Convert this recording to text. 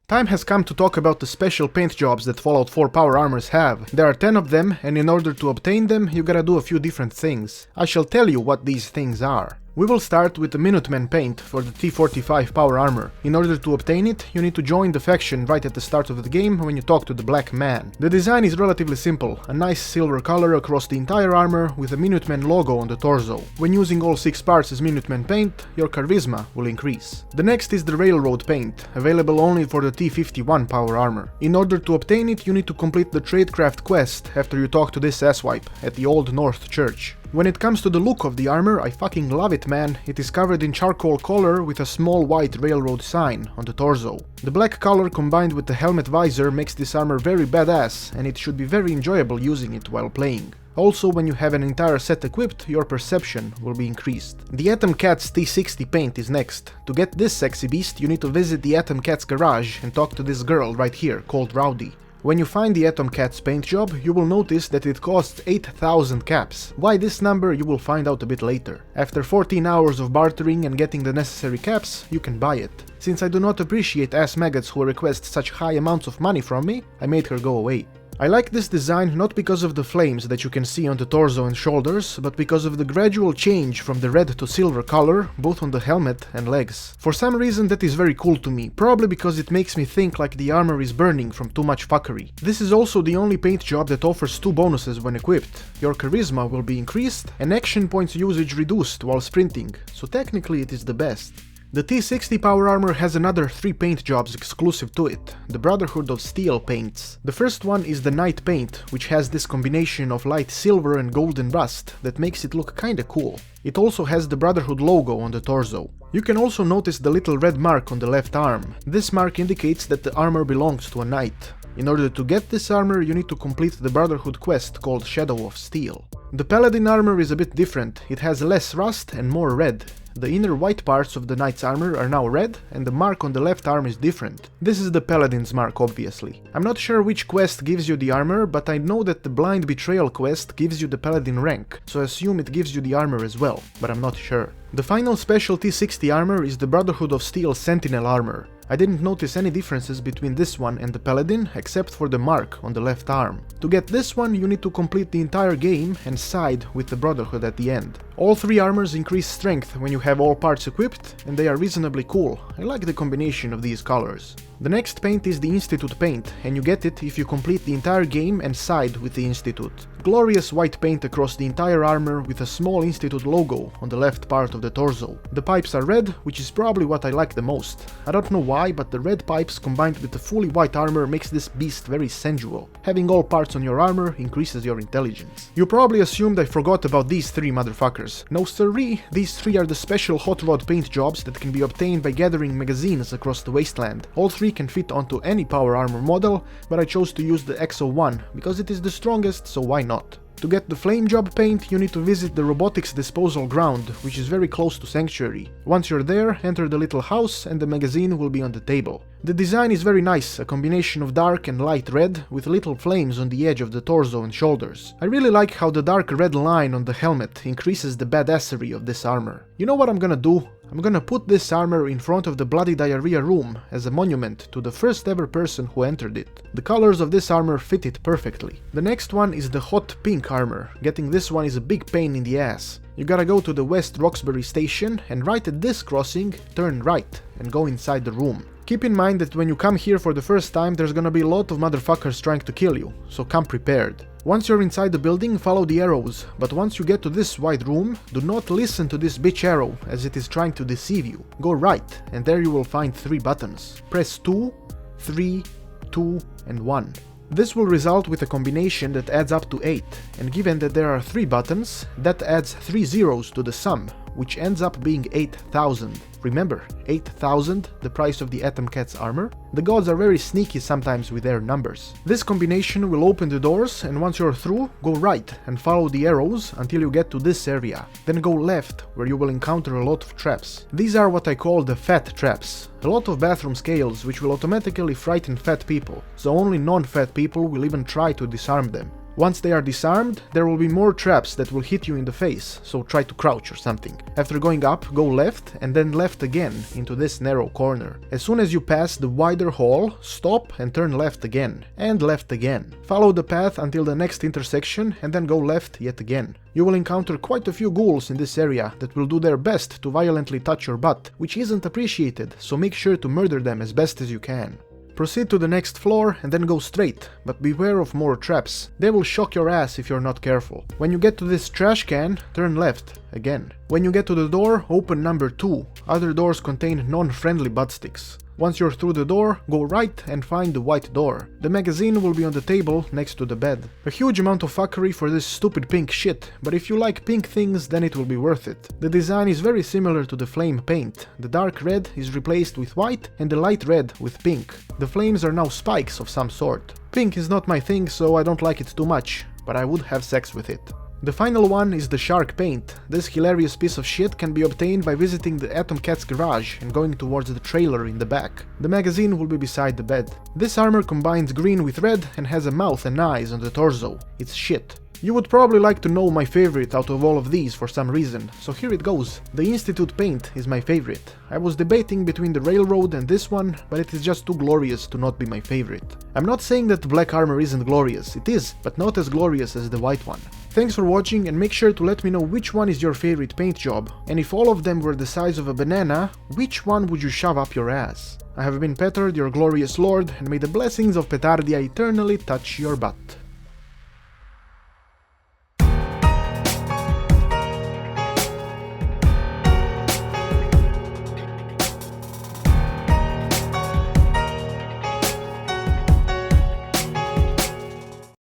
Time has come to talk about the special paint jobs that Fallout 4 power armors have. There are 10 of them, and in order to obtain them, you gotta do a few different things. I shall tell you what these things are. We will start with the Minutemen paint for the T45 power armor. In order to obtain it, you need to join the faction right at the start of the game when you talk to the Black Man. The design is relatively simple, a nice silver color across the entire armor with a Minutemen logo on the torso. When using all 6 parts as Minutemen paint, your charisma will increase. The next is the Railroad paint, available only for the T51 power armor. In order to obtain it, you need to complete the Tradecraft quest after you talk to this asswipe at the Old North Church. When it comes to the look of the armor, I fucking love it, man. It is covered in charcoal color with a small white railroad sign on the torso. The black color combined with the helmet visor makes this armor very badass, and it should be very enjoyable using it while playing. Also, when you have an entire set equipped, your perception will be increased. The Atom Cat's T60 paint is next. To get this sexy beast, you need to visit the Atom Cat's garage and talk to this girl right here, called Rowdy. When you find the Atom Cat's paint job, you will notice that it costs 8,000 caps. Why this number, you will find out a bit later. After 14 hours of bartering and getting the necessary caps, you can buy it. Since I do not appreciate ass maggots who request such high amounts of money from me, I made her go away. I like this design not because of the flames that you can see on the torso and shoulders, but because of the gradual change from the red to silver color, both on the helmet and legs. For some reason that is very cool to me, probably because it makes me think like the armor is burning from too much fuckery. This is also the only paint job that offers 2 bonuses when equipped. Your charisma will be increased and action points usage reduced while sprinting, so technically it is the best. The T60 power armor has another 3 paint jobs exclusive to it, the Brotherhood of Steel paints. The first one is the Night paint, which has this combination of light silver and golden rust that makes it look kinda cool. It also has the Brotherhood logo on the torso. You can also notice the little red mark on the left arm. This mark indicates that the armor belongs to a knight. In order to get this armor, you need to complete the Brotherhood quest called Shadow of Steel. The Paladin armor is a bit different, it has less rust and more red. The inner white parts of the knight's armor are now red, and the mark on the left arm is different. This is the Paladin's mark, obviously. I'm not sure which quest gives you the armor, but I know that the Blind Betrayal quest gives you the Paladin rank, so I assume it gives you the armor as well, but I'm not sure. The final special T60 armor is the Brotherhood of Steel Sentinel armor. I didn't notice any differences between this one and the Paladin, except for the mark on the left arm. To get this one, you need to complete the entire game and side with the Brotherhood at the end. All 3 armors increase strength when you have all parts equipped, and they are reasonably cool. I like the combination of these colors. The next paint is the Institute paint, and you get it if you complete the entire game and side with the Institute. Glorious white paint across the entire armor with a small Institute logo on the left part of the torso. The pipes are red, which is probably what I like the most. I don't know why, but the red pipes combined with the fully white armor makes this beast very sensual. Having all parts on your armor increases your intelligence. You probably assumed I forgot about these 3 motherfuckers. No sirree, these 3 are the special hot rod paint jobs that can be obtained by gathering magazines across the Wasteland. All 3 can fit onto any power armor model, but I chose to use the XO1 because it is the strongest, so why not? To get the Flame Job paint, you need to visit the Robotics Disposal Ground, which is very close to Sanctuary. Once you're there, enter the little house and the magazine will be on the table. The design is very nice, a combination of dark and light red with little flames on the edge of the torso and shoulders. I really like how the dark red line on the helmet increases the badassery of this armor. You know what I'm gonna do? I'm gonna put this armor in front of the Bloody Diarrhea room as a monument to the first ever person who entered it. The colors of this armor fit it perfectly. The next one is the Hot Pink armor. Getting this one is a big pain in the ass. You gotta go to the West Roxbury station and right at this crossing, turn right and go inside the room. Keep in mind that when you come here for the first time, there's gonna be a lot of motherfuckers trying to kill you, so come prepared. Once you're inside the building, follow the arrows, but once you get to this wide room, do not listen to this bitch arrow, as it is trying to deceive you. Go right, and there you will find 3 buttons. Press 2, 3, 2, and 1. This will result with a combination that adds up to 8, and given that there are 3 buttons, that adds 3 zeros to the sum, which ends up being 8,000. Remember, 8,000, the price of the Atom Cat's armor? The gods are very sneaky sometimes with their numbers. This combination will open the doors, and once you're through, go right and follow the arrows until you get to this area. Then go left, where you will encounter a lot of traps. These are what I call the fat traps. A lot of bathroom scales which will automatically frighten fat people, so only non-fat people will even try to disarm them. Once they are disarmed, there will be more traps that will hit you in the face, so try to crouch or something. After going up, go left and then left again into this narrow corner. As soon as you pass the wider hall, stop and turn left again, and left again. Follow the path until the next intersection and then go left yet again. You will encounter quite a few ghouls in this area that will do their best to violently touch your butt, which isn't appreciated, so make sure to murder them as best as you can. Proceed to the next floor and then go straight, but beware of more traps. They will shock your ass if you're not careful. When you get to this trash can, turn left, again. When you get to the door, open number 2. Other doors contain non-friendly butt sticks. Once you're through the door, go right and find the white door. The magazine will be on the table next to the bed. A huge amount of fuckery for this stupid pink shit, but if you like pink things, then it will be worth it. The design is very similar to the flame paint. The dark red is replaced with white and the light red with pink. The flames are now spikes of some sort. Pink is not my thing, so I don't like it too much, but I would have sex with it. The final one is the shark paint. This hilarious piece of shit can be obtained by visiting the Atom Cat's garage and going towards the trailer in the back. The magazine will be beside the bed. This armor combines green with red and has a mouth and eyes on the torso. It's shit. You would probably like to know my favorite out of all of these for some reason, so here it goes. The Institute paint is my favorite. I was debating between the Railroad and this one, but it is just too glorious to not be my favorite. I'm not saying that the black armor isn't glorious, it is, but not as glorious as the white one. Thanks for watching and make sure to let me know which one is your favorite paint job, and if all of them were the size of a banana, which one would you shove up your ass? I have been Petard, your glorious lord, and may the blessings of Petardia eternally touch your butt.